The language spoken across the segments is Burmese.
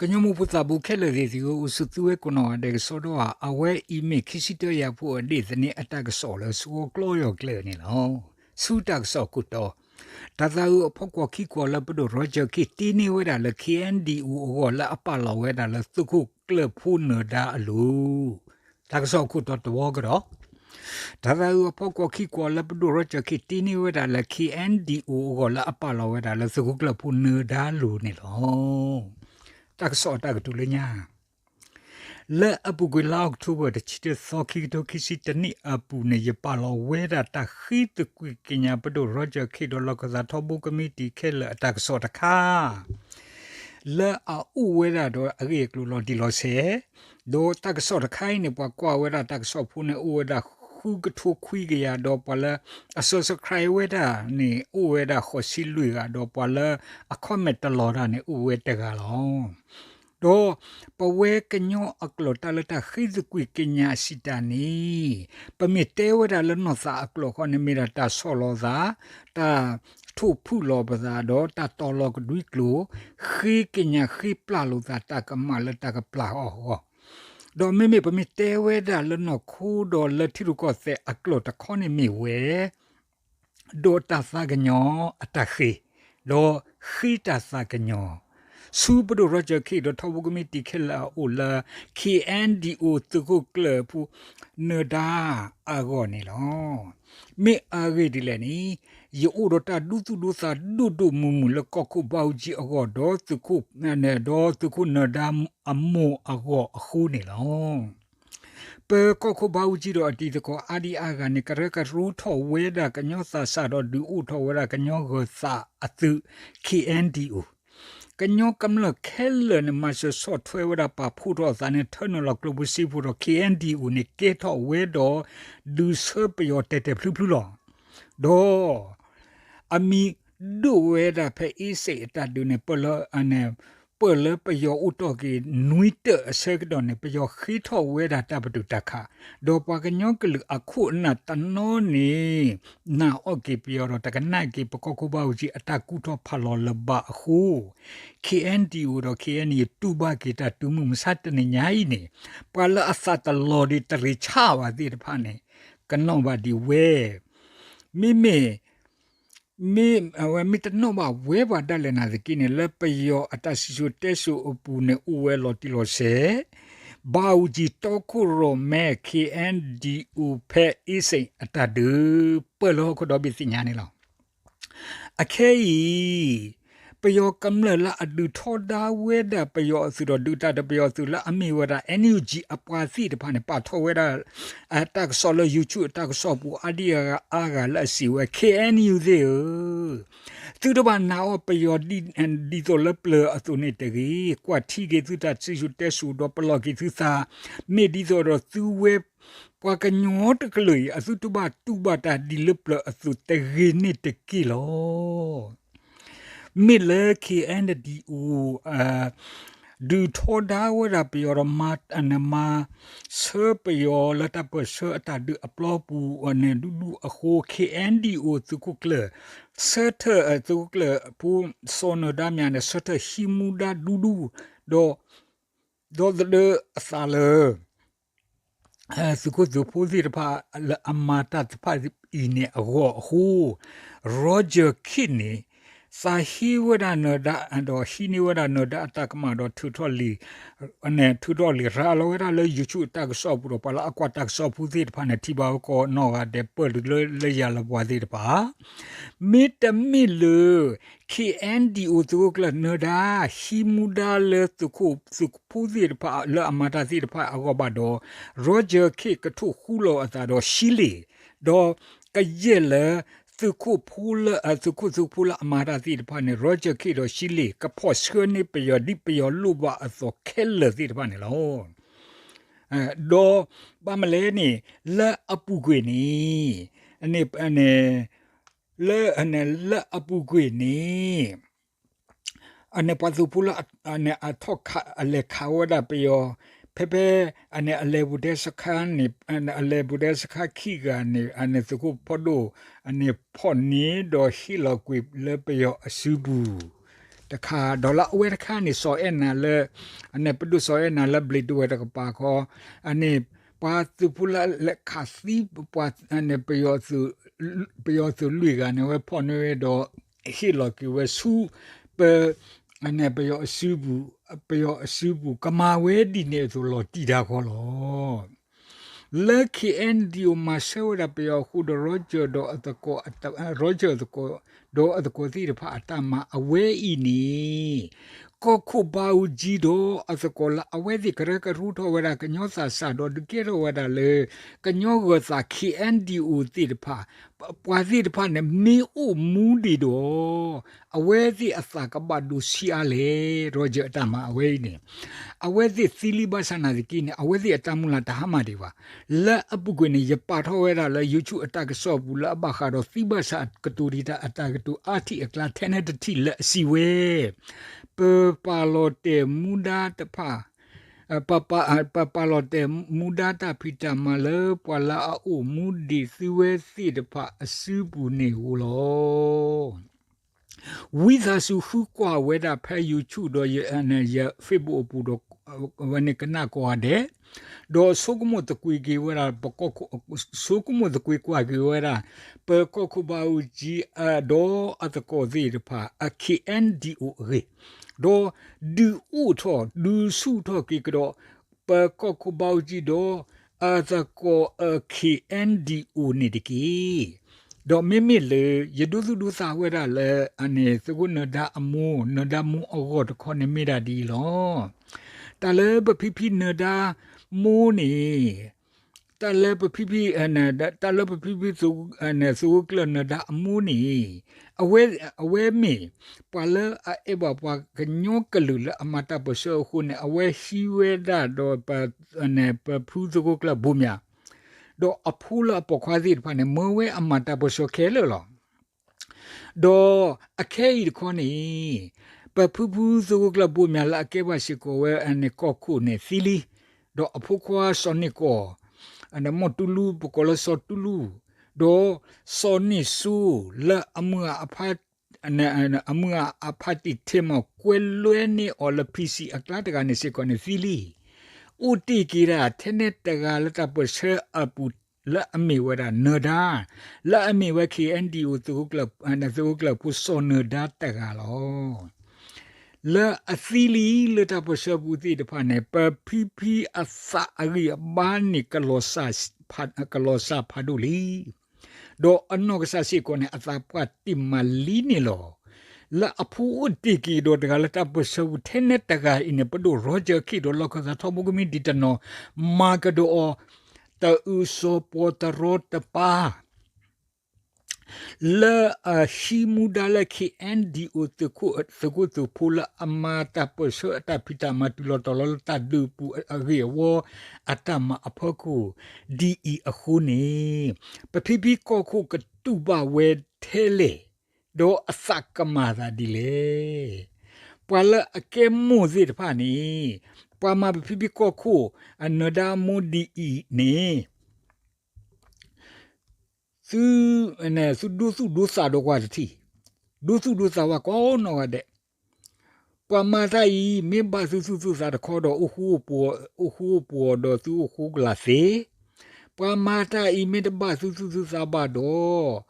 ကညမှုပူတာဘူးခဲလေဒီကိုစတူဝဲကနောဒေဆိုတော့အဝဲအီမေခစီတရဖို့ဒီသနေအတက်ဆော်လဲဆိုကလောယောကလေနေလောစူတက်ဆော်ကုတော့ဒါသာအဖို့ကခိကောလပဒရောဂျာကီတီနီဝဲဒါလ KNDU ဟောလာအပလောဝဲဒါလသုခုကလဖူနဒါအလူတက်ဆော်ကုတော့တော့ကတော့ဒါသာအဖို့ကခိကောလပဒရောဂျာကီတီနီဝဲဒါလ KNDU ဟောလာအပလောဝဲဒါလသုခုကလဖူနဒါလူနေလောတက်ဆော့တက်တူလညာလဲအပူကွေလောက်ထူဘတချစ်သောခိတိုခိစီတနိအပူနေရပါလောဝဲတာတခိတကွေကညာပဒရောဂျာခိဒလောကဇာထဘုကမီတီခဲလတက်ဆော့တခါလဲအူဝဲတာတော့အရေကလူလောဒီလောဆေဒိုတက်ဆော့တခိုင်းနေပွားကွာဝဲတာတက်ဆော့ဖူနေဥဝဲတာခုကထုခွေကရတော့ပလာအဆောစခရိုင်ဝဲတာနေဥဝဲတာခေါ်စီလူရတော့ပလာအခွန်မက်တလောတာနေဥဝဲတကလောတော့ပဝဲကညောအကလတလတခိဇကွေကညာစီတန်နီပမီတဲဝဒါလနောစာအကလခနမီရတာဆောလောသာတာထုဖူလောပဇာတော့တာတော်လောကဒွိကလိုခိကညာခိပလာလိုသာတာကမလတာကပလာဟောတော့မေပမီတဲဝဲဒါလနောခုတော့လက်ထီရကောစေအကလတခနမီဝဲဒိုတာစာကညောအတခိတော့ခိတာစာကညောစူပဒရကြခိဒထဘဂမီတီခလာအိုလာ KNDO တကုကလပူနဒါအာဂောနီလောမေအာဂေဒီလနီယောရတာဒုတုဒုသာဒုမူမူလကကုဘောက်ဂျီအဂောဒေါ်တကုနဲဒေါ်တကုနဒါအမောအဂောအခုနီလောပေကခုဘောက်ဂျီတော့အတီတကောအာဒီအာဂနိကရကရူထောဝဲဒါကညောစာစာတော့ဒူဥထောဝဲဒါကညောဂစာအတု KNDOကညောကမလခဲလနမဆဆော့ထွဲဝရပါဖူတော့ဇာနေထနလကလဘစီဖူတော့ KNDU နေကေတော့ဝဲတော့ဒူဆပယောတေတေဖလူဖလူလောဒေါ်အမီဒူဝဲဒါဖဲအီစေတဒူနေပလအနေပလပယောဥတော့ကေနွိတအစကတော့နေပယောခိထောဝဲဒါတပတူတခါဒေါ်ပကညောကလအခုနတနောနေနာအိုကေပယောတော့တကနိုင်ကေပကခုဘောကြီးအတကူတော့ဖလောလဘအခု KNDU တော့ KNDU တူဘကေတာတူမှုမစတ်နေညာဤနေပလအစတလော်ဒီတရိချပါသေးတဖာနေကနောဘာဒီဝဲမိမီတနောမဝဲပါတက်လည်းနာစကိနေလပယောအတဆီဆိုတဲဆိုအပူနေဥဝဲလော်တီလော်ဆေဘာဦးဂျီတောခုရိုမဲ KNDU ဖဲအီစိအတဒူပလောခဒဘီစညာနေလောအခဲဤပယောကမ္လလာအဒူထောဒါဝဲဒါပယောစုတော့ဒူတာတပယောစုလာအမီဝဒါ NUG အပွားစီတဖာနေပါထောဝဲဒါအတက်ဆော်လ YouTube တက်ဆော့ပူအဒီယာအာဂလာစီဝဲ KNU သေးသူတို့ဘာနာပယောဒီအန်ဒီတိုလပလအတုနေတကြီးကွာတီကေသူတာချီယူတဲဆူတော့ပလော့ကီသူစာမေဒီဇောတော့သူဝဲပွားကညောတကလေးအစုတူဘာတာဒီလပလအစုတကြီးနေတကီလောมิเลคีแอนดีอูดูทอดาวราปยอรมาตอันมาเซปยอละตะเปเซอตาดูอัปลอปูอันดูอโคคีแอนดีอูตุกุกเลเซเทตุกุกเลปูโซนดามยาเนเซเทฮิมูดาดูโดเดซาเลสุกุซุปูซิรพาละอมาตาตพาอีเนอโหโรเจอร์คินีစာဟီဝဒနဒအဒဟီနီဝဒနဒအတကမဒထူထော်လီအနေထူထော်လီရာလောရလေယူချူတက်ဆော့ပူပလာအကွာတက်ဆော့ပူသေးတဖာနေတီဘာကိုနော်ကတဲ့ပလေရလဘွားသေးတပါမီတမီလူ KNDO တုကလနဒဟီမူဒါလေတုခုစုပူသေးတဖာလအမတာသေးတဖာအကောဘတော့ရောဂျာခေကထုခူလောအတာတော့ရှီလီတော့ကရဲလေသူခုဖူလသူဖူလအမာရာတိတဖာနေရောဂျာကီတော့ရှီလီကဖော့စခနေပယောဒီပယောလူဘာအသောခဲလတိတဖာနေလောဒေါ်ဘာမလဲနေလာအပူကွေနေအနေလာအပူကွေနေအနေပတ်သူဖူလအနေအထောက်အလေခါဝဒပယောpepe ane alebu desakani ane alebu desakaki gani ane tuku podo ane poni do hilakwi lepeyo asubu ตะคาดอลลาร์เวทคานี่ซอเอ็นนะเลอันนี้ปดูซอเอ็นนะเลบลิดเวทกปาคออันนี้ปาตุพุละเลคาซีปาอันนี้ไปยอสุลุยกันเนี่ยเวพอเนี่ยดอฮิลอกิเวซูเปอันนี้ไปยอซูบุกมาเวดีเนี่ยสุลอตีดาคอลอLucky Andy ma shawda pe hu do Roger do atako Roger do atako ti pha atama awe ini ko khu ba u ji do atako la awe di kare ka ru tho wada ka nyo sa do de ke ro wada le ka nyo go sa ki Andy u ti pha pwa ti pha ne mi u mu di do awe di asa ka ba du si ale Roger atama awe ni awe di silibasa na di ki ne awe di atamula ta ha ma di ba la abu ko ni ya pa tho wera la youtube attack so bu la ba kha do siba sa katuri ta attack tu ati akla thene de ti la si we pe pa lo te muda ta pha pa lo te muda ta pita ma le pa la u mudi si we si de pha asu bu ni hu lo Wiza su fu kwa weda pa YouTube do ya Facebook bu do wane kana ko ade do sokumo to kuigi wera boko sokumo to kui kwa gi wera pe koku ba uji do atako zi pa aki ndu re do du u tho du su tho ki do pe koku ba uji do atako aki ndu ni diki do mimi le yedu sa wera le ane sugu nada mu ogo to khone mi da di lo ta le ba pipi nada mu ni ta le ba pipi ane ta le ba pipi su ane su kle nada mu ni awe mi pa le e ba pa knyo klu le amata bo so hu ne awe shi we da do pa ane pa phu su kle bu mya do apula pokwadi pa ne mowe amata bo so khelo lo do akei ko ni pa phu zo gla bu mya la ke ba shi ko we ane ko ku ne fili do apukwa soniko ane motulu pokolo so tulu do soni su la amua aphat ane amua aphati tema kwelwe ni ola pc akla daga ne se ko ne fili uti kira tenet daga la ta po she apu la ami wada nada la ami wa ki ndu tu club ana tu club pu so nada daga lo la afili le ta po she bu ti de pha ne pa pp asa ari ba ni kalosa phadu li do anno ka sa si ko ne asa pa timali ni lo la apu uti ki do daga la ta po she bu tenet daga ine padu Roger ki do lo ka sa thobu mi ditano ma ka do o ta uso pota rota pa la shimuda la ki endi utuku tu pula amata poso ta pita matulo tolo ta dupu agewo atama apoku di ahuni papipi koku katuba we tele do asakamada dile pala akemu zit pani pama pipi koku anoda mudi ne su du sa do kwa ti du sa wa ko no wa de pama tai me ba su sa de ko do uhu po do su uhu glase pama tai me de ba su sa ba do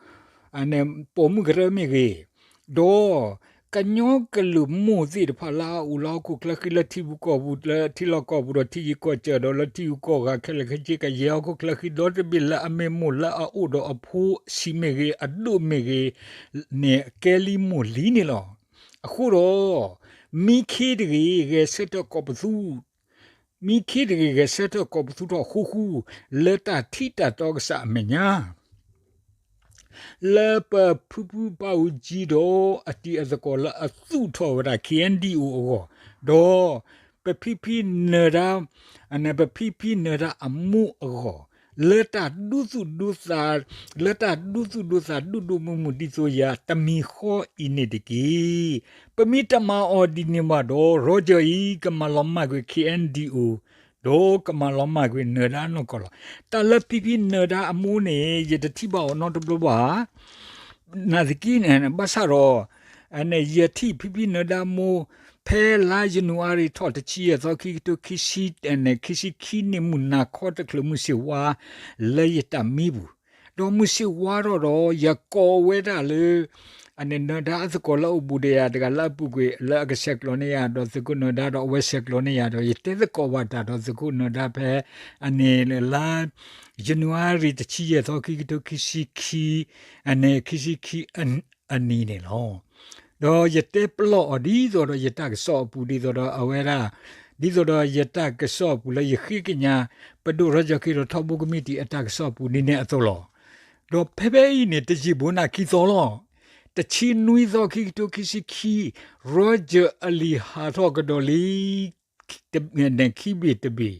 ane pom gre me ge do kanyo kalu mu zi de phala u la ku kla khila thi bu ko bu la thi lo ko bu ro thi ko che do la thi ko ga khela khe ka ye ko kla khi do de bil la ame mu la a u do a phu si me ge a du me ge ne keli mu li ni lo a khu ro mi khi de ge se to ko bu su mi khi de ge se to ko bu su do khu le ta thi ta to sa me nya le pa pupu pa uji do ati azakola asu tho ra kndi o do pe pipi nera ana pe pipi nera amu o leta du sa du mu di so ya tami kho inediki pe mitama odini ma do Roger yi kamaloma ke kndi o do kamaloma gwe nera no kola ta le pipi nera amu ne ye de ti ba no to ba na ziki ne ba sa ro อันนี้ยที่พี่นดามูเพลาจนัวรีทอดชีตอคิตุคิชิอันนี้คิชิคินิมุนาคอตคลมุสิวาเลยตามีบุดอมุสิวารออยากอเวดาเลยอันนี้นดาสกอลาอุบุเดียดกาลาปุกเวลากเซกโลเนียดอสกุนดาดอเวเซกโลเนียดอยเตสกอวาตาดอสกุนดาเพอันนี้ลาจนัวรีตชีตอคิตุคิชิคิอันนี้คิชิคิอันนี้เนี่ยลอดอยเตปลอดีดออยตากสอบปูดีดออเวราဒီဆိုတော့ယတကဆော့ပူလေခိကညာပဒုရကြခိရထဘုကမီတီအတကဆော့ပူနေနေအသောလောတော့ဖေဖေဤနေတကြည့်ဘုနာခိသောလောတချီနွီသောခိတိုခိစီခိရောဂျာအလီဟာထောကဒိုလီတနေခိဘီတဘီ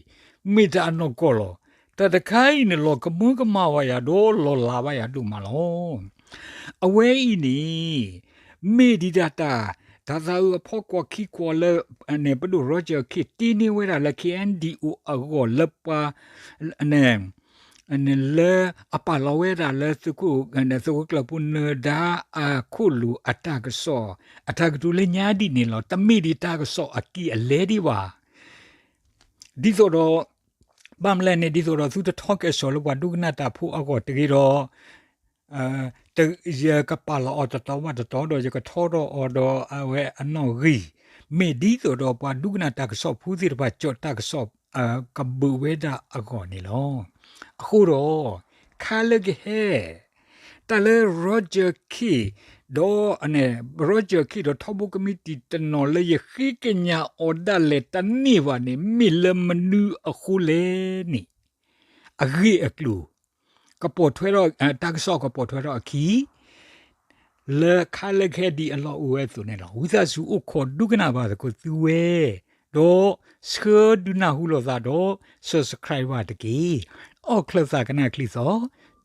မိတာနောကောလောတတခိုင်းနေလောကမွကမဝါယာဒိုလောလာဝါယာဒူမလောအဝဲဤနေမေဒီဒတာဒါသာဥဖောကွာခိကွာလအနေပဒူရောဂျာခိတီနီဝဲလာခီအန်ဒီအိုအဂောလပါအနေလေအပလာဝဲလာလေစကုကနေစကုကလပုနဒါအခုလူအတကဆောအတကတူလေညာဒီနေလောတမိဒီတကဆောအကီအလဲဒီပါဒီဆိုတော့ဗမ်လဲနေဒီဆိုတော့သူတထောက်ကဆောလဘဒုကနာတာဖူအကောတကြီးတော့တရကပါလာအတတော်မတတော်တော့ရကထောတော့အော်တော့အဝဲအနော်ရီမေဒီဆိုတော့ပွားဒုကနာတကဆောဖူးစီတပါကြော့တကဆောကဘူဝဲတာအကောနေလောအခုတော့ခါလကဟဲတလေရောဂျာခီဒေါ်အနေရောဂျာခီတော့ထဘုကမီတီတနော်လေခိကညာအော်ဒါလေတနိဝနေမီလမနူအခုလေနိအဂိအကလူကပေါ်ထွဲတော့တက်ဆော့ကပေါ်ထွဲတော့အခီလေခါလခဲဒီအလောဝဲဆိုနေတော့ဝိသစုအခုဒုကနာပါကိုသူဝဲတော့စခဒူနာဟူလို့သာတော့ subscribe တကြီးအော်ကလစကနာကလီစော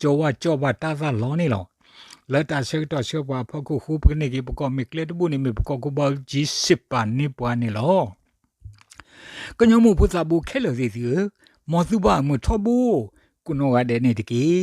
ကြောဝကြောပါတာသာလောနေလောလက်တာဆက်တော့ဆောပါဖခုခုပကနေကပကောမီကလက်ဘူးနေမပကောကဘဂျီစစ်ပါနေပွားနေလောကညမှုဖုစာဘူးခဲလို့စီစီမောစုပါမထဘူးကုနောကတဲ့နေတကြီး